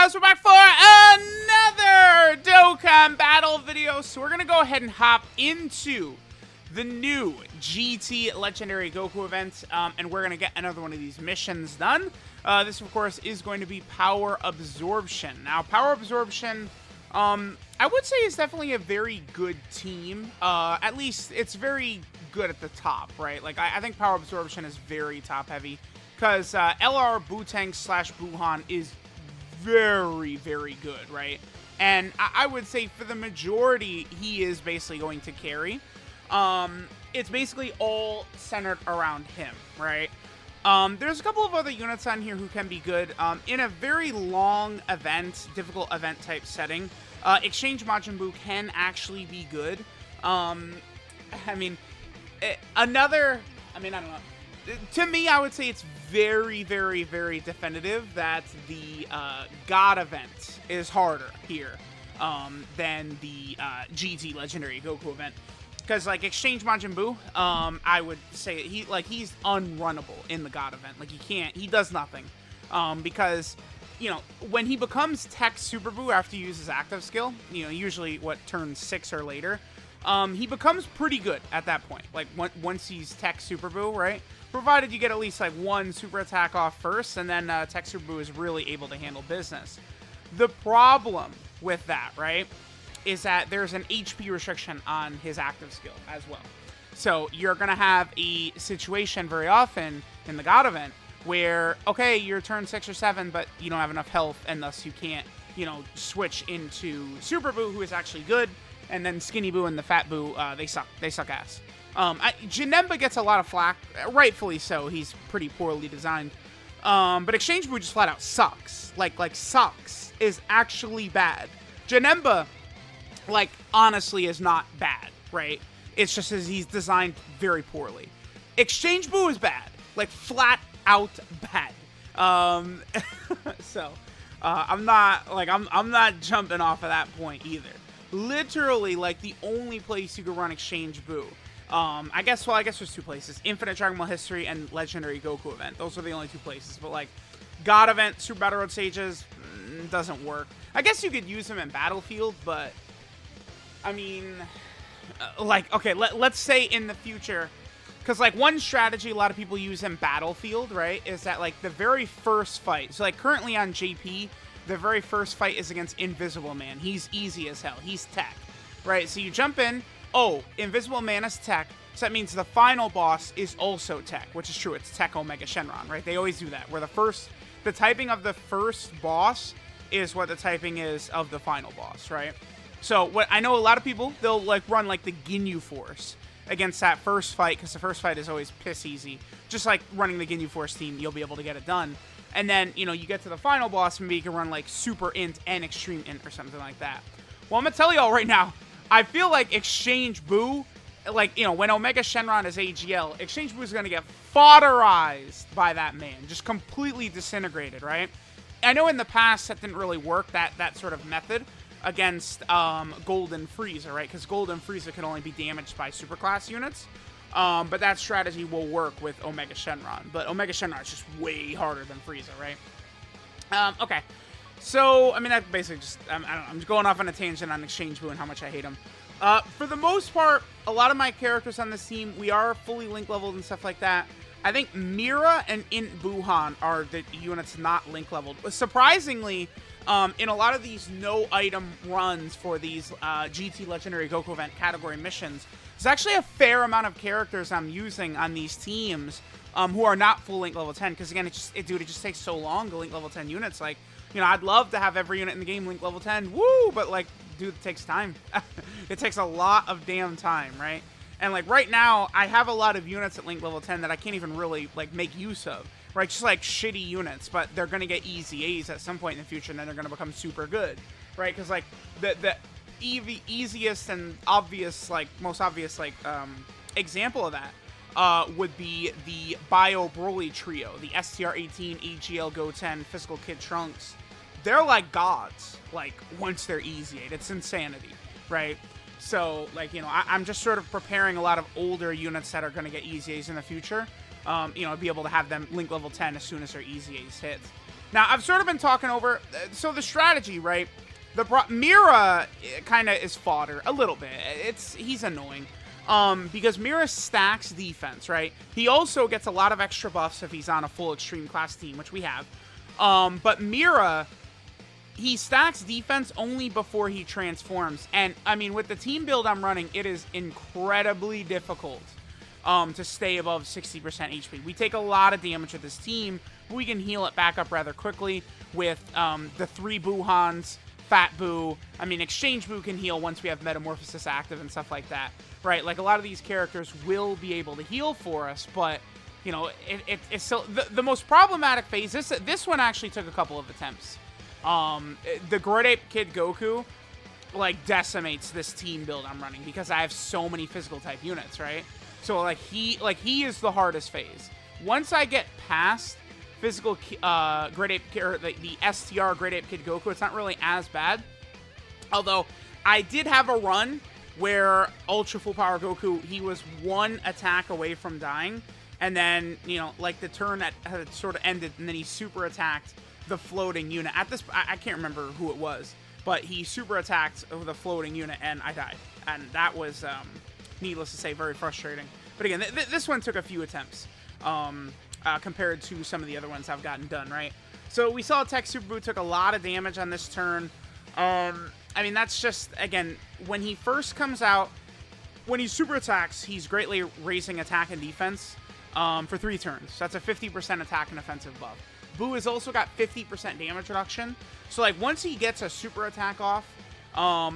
guys, we're back for another Dokkan battle video. So we're going to go ahead and hop into the new GT Legendary Goku event, and we're going to get another one of these missions done. This, of course, is going to be Power Absorption. Now, Power Absorption, I would say is definitely a very good team. At least it's very good at the top, right? Like, I think Power Absorption is very top-heavy, because LR Booteng / Buhan is very, very good, right? And I would say for the majority, he is basically going to carry. It's basically all centered around him, right? There's a couple of other units on here who can be good. In a very long event, difficult event type setting, Exchange Majin Buu can actually be good. I don't know. To me, I would say it's very, very, very definitive that the God event is harder here than the GT Legendary Goku event. Because, like, Exchange Majin Buu, I would say he's unrunnable in the God event. Like, he does nothing. Because, you know, when he becomes Tech Super Buu after he uses active skill, you know, usually, turn 6 or later, he becomes pretty good at that point. Like, once he's Tech Super Buu, right? Provided you get at least, like, one super attack off first, and then Tech Super Buu is really able to handle business. The problem with that, right, is that there's an HP restriction on his active skill as well. So you're going to have a situation very often in the God event where, okay, you're turn 6 or 7, but you don't have enough health, and thus you can't, you know, switch into Super Buu, who is actually good, and then Skinny Buu and the Fat Buu, they suck. They suck ass. Janemba gets a lot of flack, rightfully so. He's pretty poorly designed. But Exchange Buu just flat out sucks. Like sucks is actually bad. Janemba, like, honestly is not bad, right? It's just as he's designed very poorly. Exchange Buu is bad. Like, flat out bad. I'm not jumping off of that point either. Literally, like, the only place you could run Exchange Buu, I guess there's two places. Infinite Dragon Ball History and Legendary Goku event. Those are the only two places. But, like, God event, Super Battle Road stages, doesn't work. I guess you could use them in Battlefield, but, I mean, like, okay, let's say in the future, because, like, one strategy a lot of people use in Battlefield, right, is that, like, the very first fight, so, like, currently on JP, the very first fight is against Invisible Man. He's easy as hell. He's tech, right? So you jump in. Oh, Invisible Man is tech, so that means the final boss is also tech, which is true. It's Tech Omega Shenron, right? They always do that, where the typing of the first boss is what the typing is of the final boss, right? So what I know a lot of people, they'll, like, run, like, the Ginyu Force against that first fight, because the first fight is always piss easy. Just like running the Ginyu Force team, you'll be able to get it done. And then, you know, you get to the final boss, maybe you can run, like, Super Int and Extreme Int or something like that. Well, I'm going to tell y'all right now, I feel like Exchange Buu, like, you know, when Omega Shenron is AGL, Exchange Buu is going to get fodderized by that man. Just completely disintegrated, right? I know in the past that didn't really work, that sort of method, against Golden Frieza, right? Because Golden Frieza can only be damaged by superclass units. But that strategy will work with Omega Shenron. But Omega Shenron is just way harder than Frieza, right? Okay. So, I mean, that basically just, I don't know, I'm just going off on a tangent on Exchange Buu and how much I hate him. For the most part, a lot of my characters on this team, we are fully link leveled and stuff like that. I think Mira and Int Buhan are the units not link leveled. Surprisingly, in a lot of these no item runs for these GT Legendary Goku event category missions, there's actually a fair amount of characters I'm using on these teams who are not full link level 10. Because again, it just takes so long to link level 10 units. Like, you know, I'd love to have every unit in the game link level 10. Woo! But, like, dude, it takes time. It takes a lot of damn time, right? And, like, right now, I have a lot of units at link level 10 that I can't even really, like, make use of. Right? Just, like, shitty units. But they're going to get easy A's at some point in the future, and then they're going to become super good. Right? Because, like, the easiest and obvious, like, most obvious, like, example of that would be the Bio Broly trio. The STR-18, AGL Goten, Physical Kid Trunks. They're like gods, like, once they're easy. It's insanity, right? So, like, you know, I'm just sort of preparing a lot of older units that are going to get easy A's in the future. You know, be able to have them link level 10 as soon as their easy A's hit. Now, I've sort of been talking over, so the strategy, right? Mira kind of is fodder a little bit. He's annoying. Because Mira stacks defense, right? He also gets a lot of extra buffs if he's on a full extreme class team, which we have. But Mira, he stacks defense only before he transforms. And, I mean, with the team build I'm running, it is incredibly difficult to stay above 60% HP. We take a lot of damage with this team, but we can heal it back up rather quickly with the 3 Buhans, Fat Boo. I mean, Exchange Boo can heal once we have Metamorphosis active and stuff like that, right? Like, a lot of these characters will be able to heal for us, but, you know, it's still... The most problematic phase, this one actually took a couple of attempts. The Great Ape Kid Goku, like, decimates this team build I'm running because I have so many physical type units, right? So, like, he is the hardest phase. Once I get past physical Great Ape, or the STR Great Ape Kid Goku, it's not really as bad. Although, I did have a run where Ultra Full Power Goku, he was 1 attack away from dying, and then, you know, like, the turn had sort of ended, and then he super attacked the floating unit. At this, I can't remember who it was, but he super attacked the floating unit, and I died. And that was, needless to say, very frustrating. But again, this one took a few attempts. Compared to some of the other ones I've gotten done, right? So we saw Tech Super Boo took a lot of damage on this turn. I mean, that's just, again, when he first comes out, when he super attacks, he's greatly raising attack and defense for 3 turns. That's a 50% attack and offensive buff. Boo has also got 50% damage reduction. So, like, once he gets a super attack off,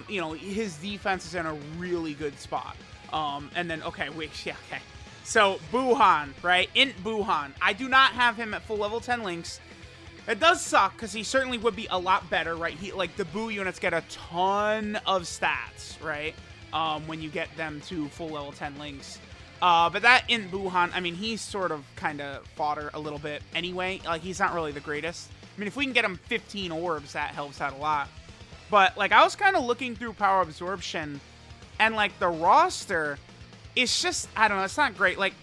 you know, his defense is in a really good spot. And then, okay, wait, yeah, okay. So, Buhan, right? Int Buhan. I do not have him at full level 10 links. It does suck, because he certainly would be a lot better, right? Like, the Boo units get a ton of stats, right? When you get them to full level 10 links. But that Int Buhan, I mean, he's sort of kind of fodder a little bit anyway. Like, he's not really the greatest. I mean, if we can get him 15 orbs, that helps out a lot. But, like, I was kind of looking through Power Absorption, and, like, the roster... It's just, I don't know, it's not great. Like,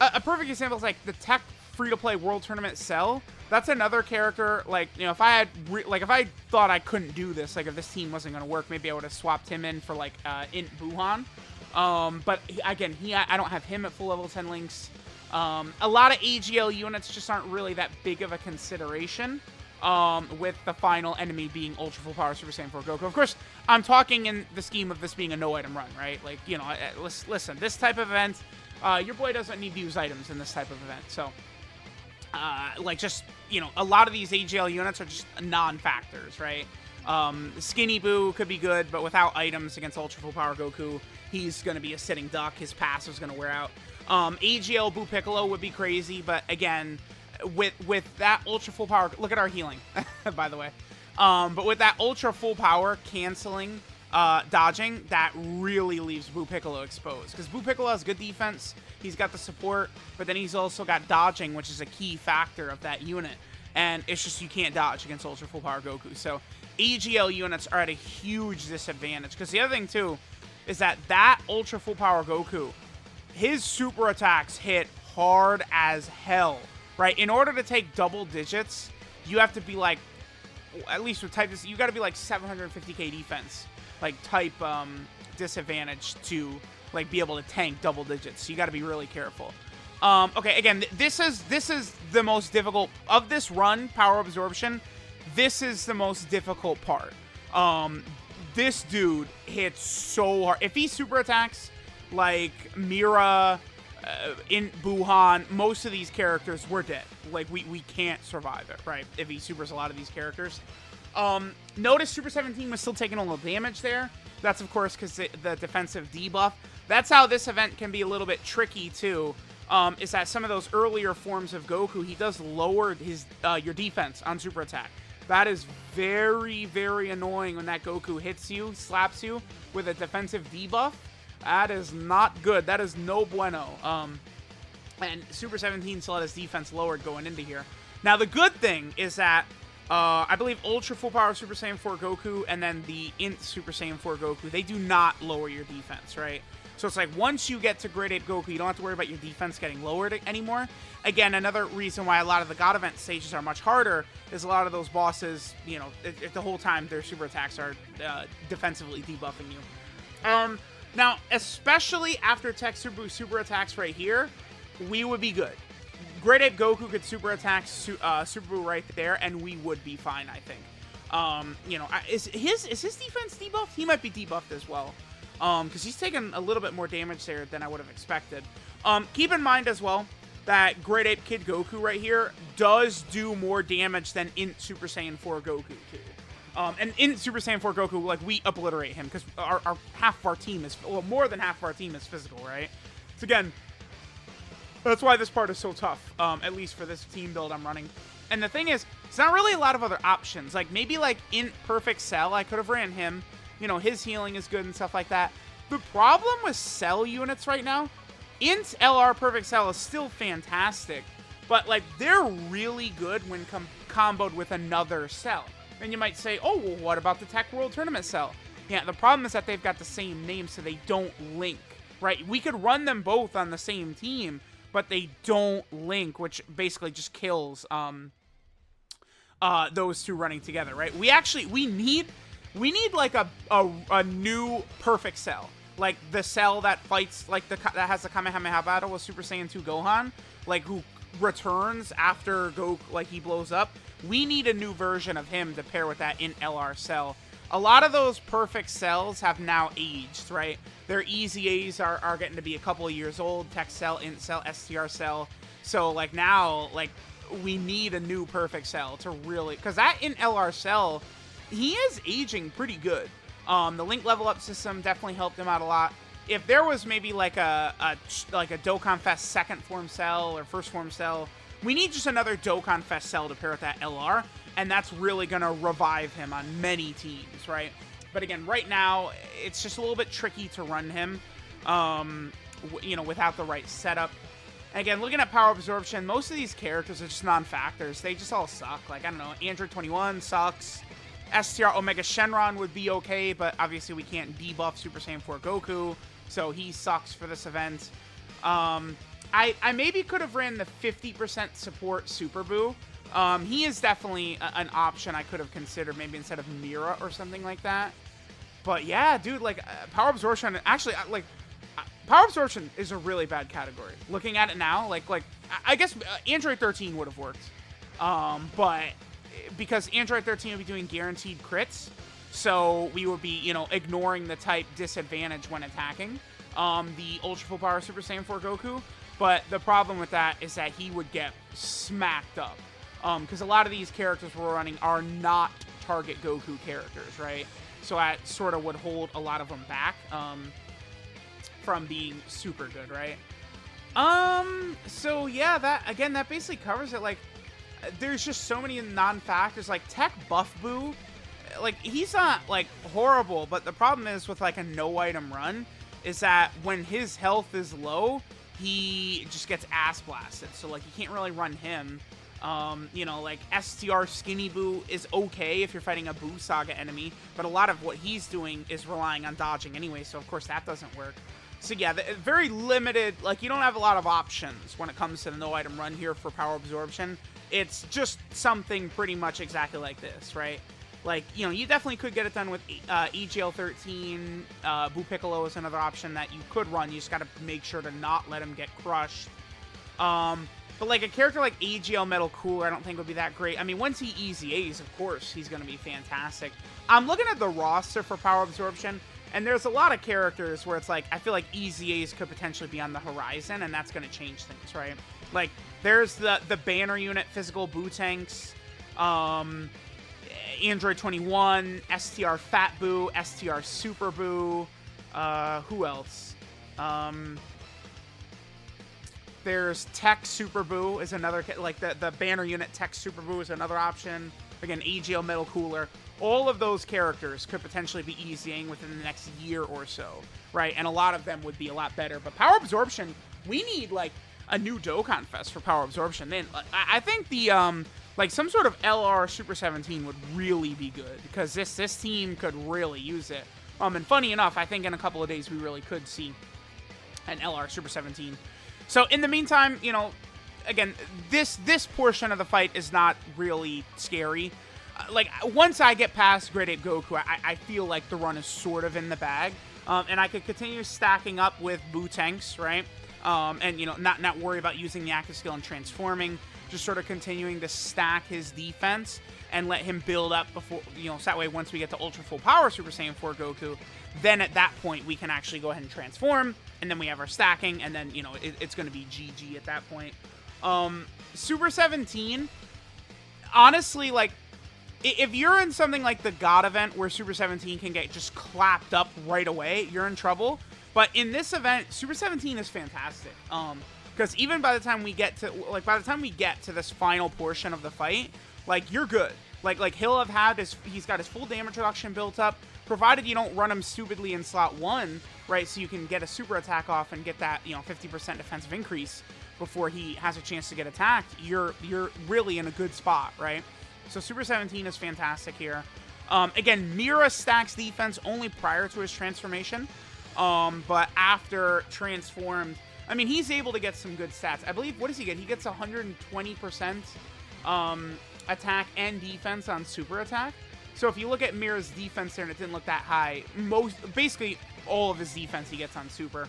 a perfect example is, like, the Tech free-to-play World Tournament Cell. That's another character, like, you know, if I had, if I thought I couldn't do this, like, if this team wasn't going to work, maybe I would have swapped him in for, like, Int Buhan. But, again, I don't have him at full level 10 links. A lot of AGL units just aren't really that big of a consideration. With the final enemy being Ultra Full Power Super Saiyan 4 Goku. Of course, I'm talking in the scheme of this being a no-item run, right? Like, you know, listen, this type of event, your boy doesn't need to use items in this type of event. So, like, just, you know, a lot of these AGL units are just non-factors, right? Skinny Boo could be good, but without items against Ultra Full Power Goku, he's going to be a sitting duck. His passive's going to wear out. AGL Boo Piccolo would be crazy, but again... With that ultra full power, look at our healing, by the way. But with that ultra full power canceling, dodging, that really leaves Boo Piccolo exposed. Because Boo Piccolo has good defense, he's got the support, but then he's also got dodging, which is a key factor of that unit. And it's just you can't dodge against ultra full power Goku. So AGL units are at a huge disadvantage. Because the other thing too is that ultra full power Goku, his super attacks hit hard as hell. Right, in order to take double digits, you have to be like, at least with type, you got to be like 750k defense, like type disadvantage to like be able to tank double digits. So you got to be really careful. Okay, again, this is the most difficult of this run, Power Absorption. This is the most difficult part. This dude hits so hard. If he super attacks like Mira. In Buhan, most of these characters, we're dead. Like, we can't survive it, right? If he supers a lot of these characters. Notice Super 17 was still taking a little damage there. That's, of course, because the defensive debuff. That's how this event can be a little bit tricky, too. Is that some of those earlier forms of Goku, he does lower his your defense on super attack. That is very, very annoying when that Goku hits you, slaps you with a defensive debuff. That is not good. That is no bueno. And Super 17 still had his defense lowered going into here. Now, the good thing is that I believe Ultra Full Power Super Saiyan 4 Goku and then the Int Super Saiyan 4 Goku, they do not lower your defense, right? So it's like once you get to Great Ape Goku, you don't have to worry about your defense getting lowered anymore. Again, another reason why a lot of the God event stages are much harder is a lot of those bosses, you know, the whole time their super attacks are defensively debuffing you. Now, especially after Tech super attacks right here, we would be good. Great Ape Goku could super attack Super Buu right there, and we would be fine, I think. You know, is his defense debuffed? He might be debuffed as well. Because he's taken a little bit more damage there than I would have expected. Keep in mind as well that Great Ape Kid Goku right here does do more damage than Int Super Saiyan 4 Goku too. And in Super Saiyan 4 Goku, like, we obliterate him because our half of our team is, well, more than half of our team is physical, right? So again, that's why this part is so tough, at least for this team build I'm running. And the thing is, it's not really a lot of other options. Like, maybe, like, Int Perfect Cell, I could have ran him. You know, his healing is good and stuff like that. The problem with Cell units right now, Int LR Perfect Cell is still fantastic, but, like, they're really good when comboed with another Cell. And you might say, oh, well, what about the Tech World Tournament Cell? Yeah, the problem is that they've got the same name, so they don't link, right? We could run them both on the same team, but they don't link, which basically just kills those two running together, right? We need like a new perfect Cell, like the Cell that fights, like that has the Kamehameha battle with Super Saiyan 2 Gohan, like who returns after Goku, like he blows up. We need a new version of him to pair with that in LR Cell. A lot of those perfect Cells have now aged, right? Their EZAs are getting to be a couple of years old. Tech Cell, Int Cell, STR Cell. So like now, like we need a new perfect Cell to really, because that in LR Cell, he is aging pretty good. The link level up system definitely helped him out a lot. If there was maybe like a Dokkan Fest second form Cell or first form Cell, we need just another Dokkan Fest Cell to pair with that LR, and that's really gonna revive him on many teams, right? But again, right now it's just a little bit tricky to run him, you know, without the right setup. And again, looking at power absorption, most of these characters are just non-factors. They just all suck. Like, I don't know, Android 21 sucks. STR Omega Shenron would be okay, but obviously we can't debuff Super Saiyan 4 Goku, so he sucks for this event. I maybe could have ran the 50% support Super Buu. He is definitely an option I could have considered, maybe instead of Mira or something like that. But yeah, dude, like, power absorption, actually, like, power absorption is a really bad category. Looking at it now, like I guess Android 13 would have worked. But because Android 13 would be doing guaranteed crits, so we would be, you know, ignoring the type disadvantage when attacking the Ultra Full Power Super Saiyan 4 Goku. But the problem with that is that he would get smacked up. Because a lot of these characters we're running are not target Goku characters, right? So that sort of would hold a lot of them back from being super good, right? So yeah, that basically covers it. Like, there's just so many non-factors. Like, Tech Buff Buu, like, he's not, like, horrible, but the problem is with, like, a no-item run is that when his health is low, he just gets ass blasted. So, like, you can't really run him. You know, like, STR Skinny Buu is okay if you're fighting a Buu Saga enemy, but a lot of what he's doing is relying on dodging anyway, so of course that doesn't work. So yeah, very limited, like, you don't have a lot of options when it comes to the no-item run here for power absorption. It's just something pretty much exactly like this, right? Like, you know, you definitely could get it done with EGL 13. Buu Piccolo is another option that you could run. You just got to make sure to not let him get crushed. But like a character like AGL Metal Cooler, I don't think would be that great. I mean, once he EZAs, of course, he's going to be fantastic. I'm looking at the roster for power absorption, and there's a lot of characters where it's like, I feel like EZAs could potentially be on the horizon, and that's going to change things, right? Like, there's the banner unit, physical Buu tanks, Android 21, STR Fat Buu, STR Super Buu, who else? There's Tech Super Buu is another, like the banner unit Tech Super Buu is another option. Again, AGL Metal Cooler. All of those characters could potentially be EZing within the next year or so, right? And a lot of them would be a lot better. But power absorption, we need like a new Dokkan Fest for power absorption. Then I think the like some sort of LR Super 17 would really be good because this team could really use it. And funny enough, I think in a couple of days we really could see and LR Super 17. So in the meantime, you know, again, this portion of the fight is not really scary. Like, once I get past Grade 8 Goku, I feel like the run is sort of in the bag. And I could continue stacking up with Buu tanks, right? And, you know, not worry about using the active skill and transforming. Just sort of continuing to stack his defense and let him build up before, you know, so that way once we get to Ultra Full Power Super Saiyan 4 Goku, then at that point we can actually go ahead and transform, and then we have our stacking, and then, you know, it's going to be GG at that point. Super 17, honestly, like, if you're in something like the God event where Super 17 can get just clapped up right away, you're in trouble. But in this event, Super 17 is fantastic. Because even by the time we get to this final portion of the fight, like, you're good. Like he'll have had he's got his full damage reduction built up, provided you don't run him stupidly in slot 1, right? So you can get a super attack off and get that, you know, 50% defensive increase before he has a chance to get attacked. You're really in a good spot, right? So Super 17 is fantastic here. Again, Mira stacks defense only prior to his transformation, but after transformed, I mean, he's able to get some good stats. I believe, what does he get? He gets 120% attack and defense on super attack. So if you look at Mira's defense there, and it didn't look that high, basically all of his defense he gets on super.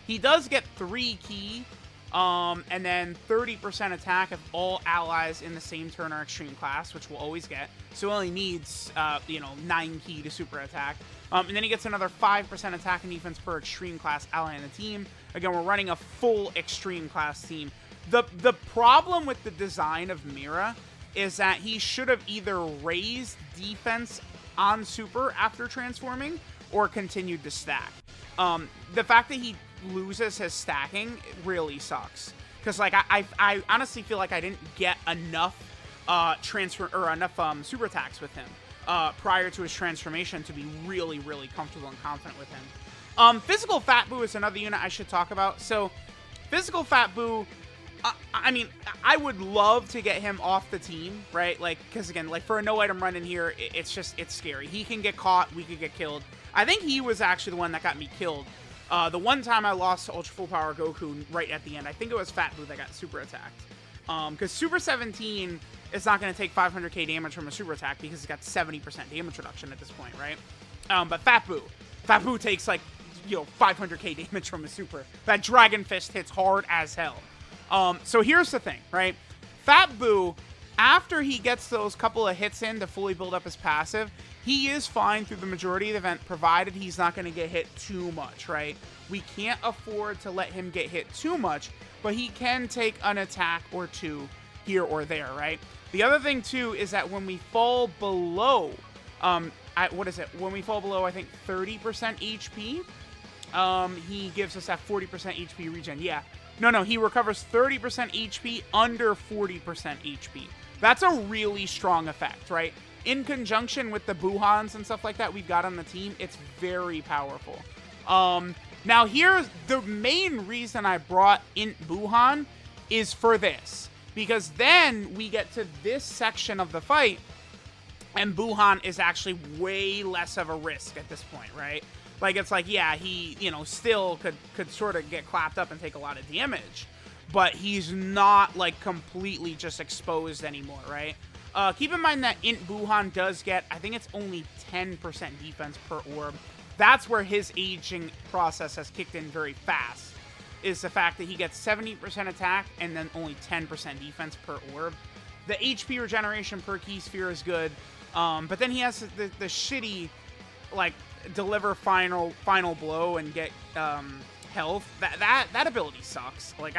He does get 3 ki, and then 30% attack of all allies in the same turn or extreme class, which we'll always get. So he only needs, you know, 9 ki to super attack. And then he gets another 5% attack and defense per extreme class ally in the team. Again, we're running a full extreme class team. The problem with the design of Mira is that he should have either raised defense on super after transforming or continued to stack. The fact that he loses his stacking really sucks, because like I honestly feel like I didn't get enough super attacks with him prior to his transformation to be really comfortable and confident with him. Physical Fat Buu is another unit I should talk about. So Physical Fat Buu, I mean, I would love to get him off the team, right? Like, because again, like for a no item run in here, it's scary. He can get caught, we could get killed. I think he was actually the one that got me killed. The one time I lost to Ultra Full Power Goku right at the end, I think it was Fat Buu that got super attacked. Because Super 17 is not going to take 500k damage from a super attack because it's got 70% damage reduction at this point, right? But Fat Buu takes like, you know, 500k damage from a super. That Dragon Fist hits hard as hell. So here's the thing, right? Fat Buu, after he gets those couple of hits in to fully build up his passive, he is fine through the majority of the event, provided he's not going to get hit too much, right? We can't afford to let him get hit too much, but he can take an attack or two here or there, right? The other thing, too, is that when we fall below, when we fall below, I think, 30% HP, he gives us that 40% HP regen. Yeah. No, he recovers 30% HP under 40% HP. That's a really strong effect, right? In conjunction with the Buhans and stuff like that we've got on the team, it's very powerful. Now here's the main reason I brought in Buhan is for this. Because then we get to this section of the fight, and Buhan is actually way less of a risk at this point, right? Like, it's like, yeah, he, you know, still could sort of get clapped up and take a lot of damage, but he's not, like, completely just exposed anymore, right? Keep in mind that Int Buhan does get, I think it's only 10% defense per orb. That's where his aging process has kicked in very fast, is the fact that he gets 70% attack and then only 10% defense per orb. The HP regeneration per key sphere is good, but then he has the shitty, like, deliver final blow and get health. That ability sucks. Like,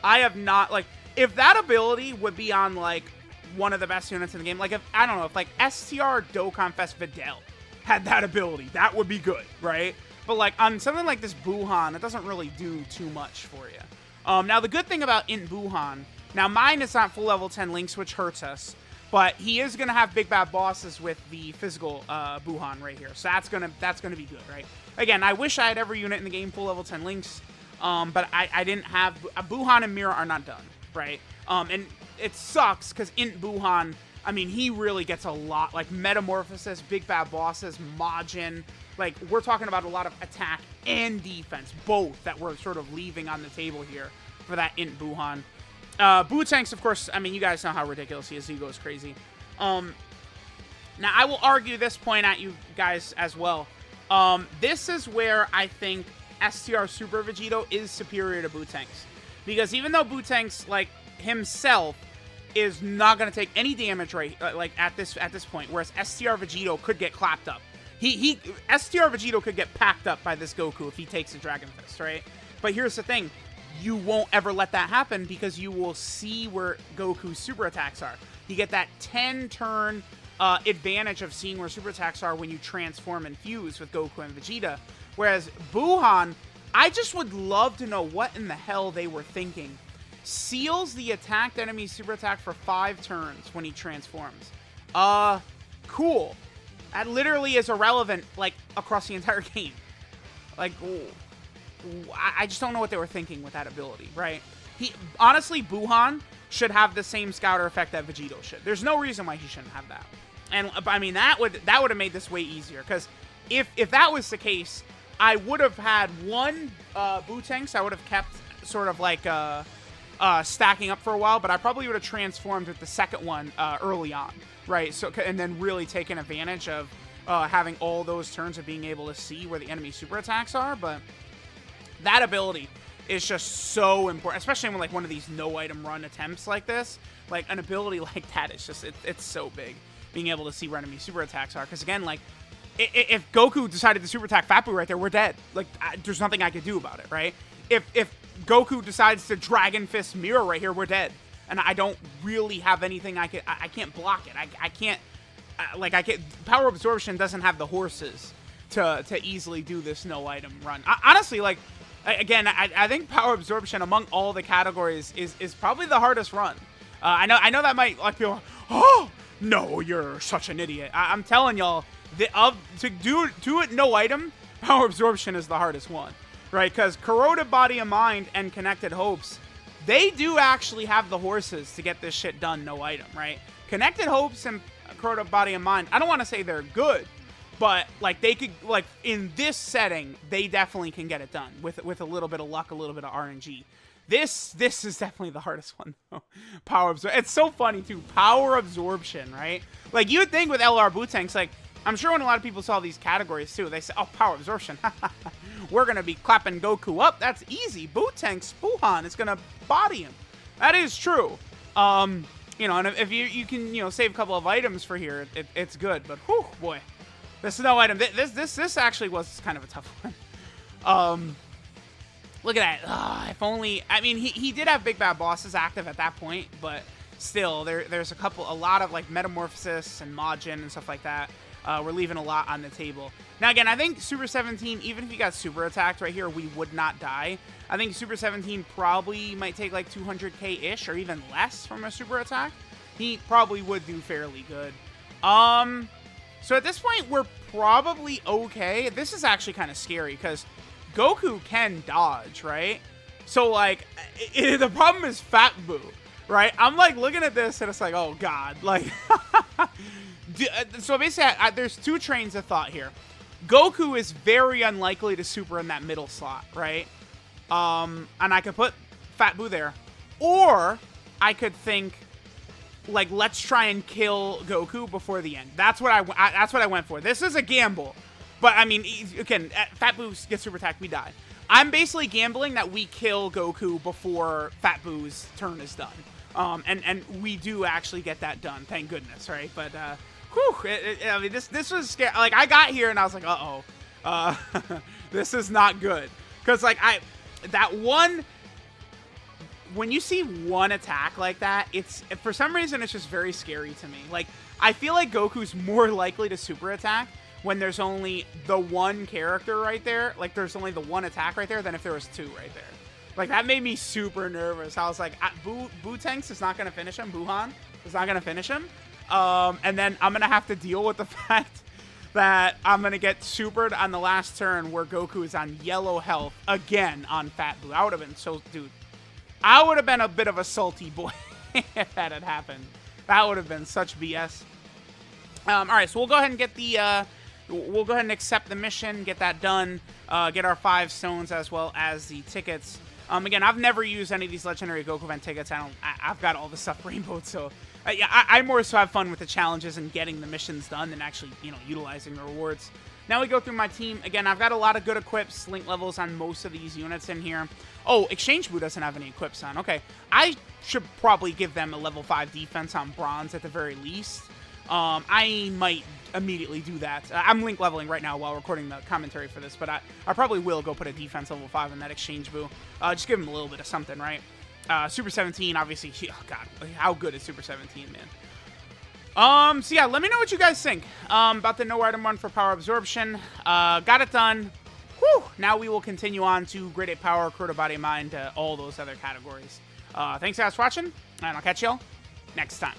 I have not, like, if that ability would be on, like, one of the best units in the game, like, if, I don't know, if, like, STR Dokkan Fest Videl had that ability, that would be good, right? But, like, on something like this Buhan, it doesn't really do too much for you. Now, the good thing about Int Buhan, now mine is not full level 10 links, which hurts us, but he is going to have big bad bosses with the physical Buhan right here. So that's gonna be good, right? Again, I wish I had every unit in the game full level 10 links, but I didn't have... Buhan and Mira are not done, right? And it sucks, because Int Buhan... I mean, he really gets a lot, like Metamorphosis, Big Bad Bosses, Majin. Like, we're talking about a lot of attack and defense, both, that we're sort of leaving on the table here for that Int Buhan. Bootanks, of course, I mean, you guys know how ridiculous he is. He goes crazy. Now, I will argue this point at you guys as well. This is where I think STR Super Vegito is superior to Bootanks. Because even though Bootanks, like, himself is not going to take any damage like at this point, whereas STR Vegito could get clapped up. STR Vegito could get packed up by this Goku if he takes a Dragon Fist, right? But here's the thing. You won't ever let that happen because you will see where Goku's super attacks are. You get that 10-turn advantage of seeing where super attacks are when you transform and fuse with Goku and Vegeta. Whereas Buhan, I just would love to know what in the hell they were thinking. Seals the attacked enemy's super attack for 5 turns when he transforms. Cool. That literally is irrelevant, like, across the entire game. Like, I just don't know what they were thinking with that ability, right? Honestly, Buhan should have the same Scouter effect that Vegito should. There's no reason why he shouldn't have that. And, I mean, that would have made this way easier, because if that was the case, I would have had one Bootanks. I would have kept sort of like stacking up for a while, but I probably would have transformed with the second one early on, right? So, and then really taken advantage of having all those turns of being able to see where the enemy super attacks are. But that ability is just so important, especially when like one of these no item run attempts like this. Like an ability like that is just it's so big, being able to see where enemy super attacks are. Because again, like if Goku decided to super attack Fat Boo right there, we're dead. Like there's nothing I could do about it, right? If Goku decides to Dragon Fist Mirror right here, we're dead. And I don't really have anything I can't block it. I can't Power Absorption doesn't have the horses to easily do this no item run. Honestly, like again, I think Power Absorption among all the categories is probably the hardest run. I know that might like feel, oh no, you're such an idiot. I'm telling y'all, to do it no item, Power Absorption is the hardest one, right? Because Corroded Body and Mind and Connected Hopes, they do actually have the horses to get this shit done no item, right? Connected Hopes and Corroded Body and Mind, I don't want to say they're good, but like they could, like in this setting, they definitely can get it done with a little bit of luck, a little bit of RNG. This is definitely the hardest one, though. Power Absorption. It's so funny, too. Power Absorption, right? Like, you would think with LR Bootanks, like, I'm sure when a lot of people saw these categories, too, they say, oh, Power Absorption. We're going to be clapping Goku up. That's easy. Bootanks, Buhan is going to body him. That is true. You know, and if you can, you know, save a couple of items for here, it's good. But, whew, boy. This no item. This actually was kind of a tough one. Look at that. If only... I mean, he did have Big Bad Bosses active at that point, but still, there's a lot of, like, Metamorphosis and Majin and stuff like that. We're leaving a lot on the table. Now, again, I think Super 17, even if he got super attacked right here, we would not die. I think Super 17 probably might take, like, 200k-ish or even less from a super attack. He probably would do fairly good. So at this point, we're probably okay. This is actually kind of scary, because Goku can dodge, right? So, like, the problem is Fat Boo, right? I'm, like, looking at this, and it's like, oh, God. Like, so basically, there's two trains of thought here. Goku is very unlikely to super in that middle slot, right? And I could put Fat Boo there. Or I could think, like, let's try and kill Goku before the end. That's what I went for. This is a gamble. But, I mean, again, Fat Boo gets super attacked, we die. I'm basically gambling that we kill Goku before Fat Boo's turn is done. And we do actually get that done, thank goodness, right? But, whew, I mean, this was scary. Like, I got here and I was like, uh-oh. This is not good. Because, like, that one... When you see one attack like that, for some reason, it's just very scary to me. Like, I feel like Goku's more likely to super attack when there's only the one character right there, like there's only the one attack right there, than if there was two right there. Like, that made me super nervous. I was like, Bootanks is not going to finish him. Buhan is not going to finish him. And then I'm going to have to deal with the fact that I'm going to get supered on the last turn where Goku is on yellow health again on Fat Boo. I would have been so, dude, I would have been a bit of a salty boy if that had happened. That would have been such BS. All right, so we'll go ahead and get the, we'll go ahead and accept the mission, get that done, get our 5 stones as well as the tickets. Again, I've never used any of these Legendary Goku event tickets. I've got all the stuff rainbowed, so yeah, I more so have fun with the challenges and getting the missions done than actually, you know, utilizing the rewards. Now we go through my team. Again, I've got a lot of good equips, link levels on most of these units in here. Oh, Exchange Boo doesn't have any equips on. Okay, I should probably give them a level 5 defense on bronze at the very least. I might immediately do that. I'm link leveling right now while recording the commentary for this, but I probably will go put a defense level 5 in that Exchange Boo. Just give him a little bit of something, right? Super 17, obviously. Oh, God. How good is Super 17, man? So yeah, let me know what you guys think about the no item run for power absorption. Got it done. Whew! Now we will continue on to grade 8 power, Crota Body Mind, all those other categories. Thanks guys for watching, and I'll catch y'all next time.